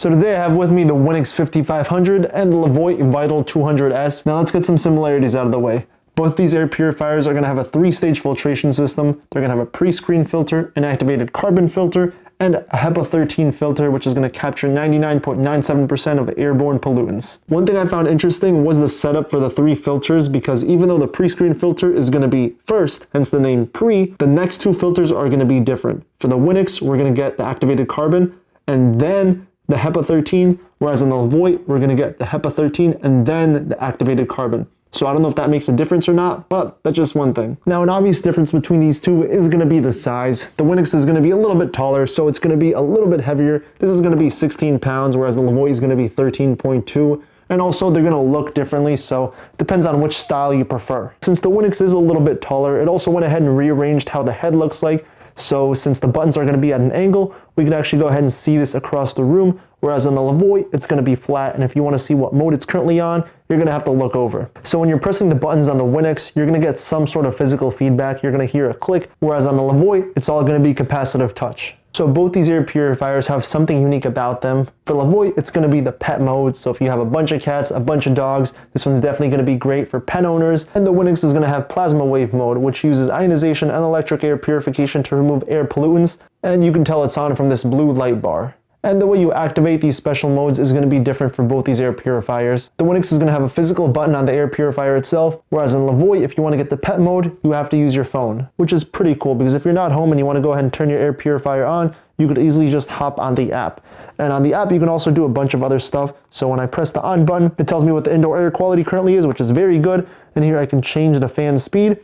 So today I have with me the Winix 5500 and the Levoit Vital 200S. Now let's get some similarities out of the way. Both these air purifiers are going to have a 3-stage filtration system. They're going to have a pre-screen filter, an activated carbon filter, and a HEPA 13 filter, which is going to capture 99.97% of airborne pollutants. One thing I found interesting was the setup for the 3 filters, because even though the pre-screen filter is going to be first, hence the name pre, the next 2 filters are going to be different. For the Winix, we're going to get the activated carbon, and then the HEPA 13, whereas in the Levoit, we're going to get the HEPA 13 and then the activated carbon. So I don't know if that makes a difference or not, but that's just one thing. Now, an obvious difference between these two is going to be the size. The Winix is going to be a little bit taller, so it's going to be a little bit heavier. This is going to be 16 pounds, whereas the Levoit is going to be 13.2. And also, they're going to look differently, so it depends on which style you prefer. Since the Winix is a little bit taller, it also went ahead and rearranged how the head looks like. So since the buttons are going to be at an angle, we can actually go ahead and see this across the room, whereas on the Levoit, it's going to be flat, and if you want to see what mode it's currently on, you're going to have to look over. So when you're pressing the buttons on the Winix, you're going to get some sort of physical feedback. You're going to hear a click, whereas on the Levoit, it's all going to be capacitive touch. So both these air purifiers have something unique about them. For Levoit, it's going to be the pet mode. So if you have a bunch of cats, a bunch of dogs, this one's definitely going to be great for pet owners. And the Winix is going to have plasma wave mode, which uses ionization and electric air purification to remove air pollutants. And you can tell it's on from this blue light bar. And the way you activate these special modes is going to be different for both these air purifiers. The Winix is going to have a physical button on the air purifier itself, whereas in Levoit, if you want to get the pet mode, you have to use your phone, which is pretty cool because if you're not home and you want to go ahead and turn your air purifier on, you could easily just hop on the app. And on the app, you can also do a bunch of other stuff. So when I press the on button, it tells me what the indoor air quality currently is, which is very good. And here I can change the fan speed.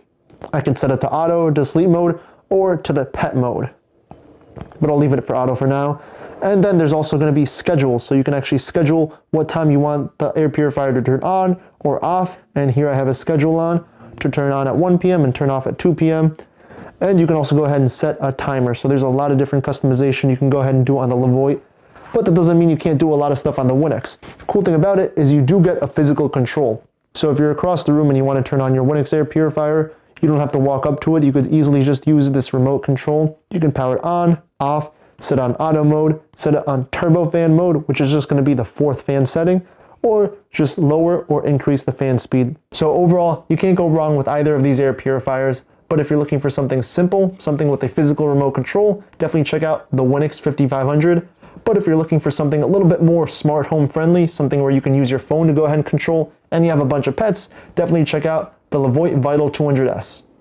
I can set it to auto, to sleep mode, or to the pet mode. But I'll leave it for auto for now. And then there's also going to be schedules, so you can actually schedule what time you want the air purifier to turn on or off. And here I have a schedule on to turn on at 1 p.m. and turn off at 2 p.m. And you can also go ahead and set a timer. So there's a lot of different customization you can go ahead and do on the Levoit, but that doesn't mean you can't do a lot of stuff on the Winix. The cool thing about it is you do get a physical control. So if you're across the room and you want to turn on your Winix air purifier, you don't have to walk up to it. You could easily just use this remote control. You can power it on, off, set it on auto mode, set it on turbofan mode, which is just going to be the 4th fan setting, or just lower or increase the fan speed. So overall, you can't go wrong with either of these air purifiers, but if you're looking for something simple, something with a physical remote control, definitely check out the Winix 5500. But if you're looking for something a little bit more smart home friendly, something where you can use your phone to go ahead and control, and you have a bunch of pets, definitely check out the Levoit Vital 200S.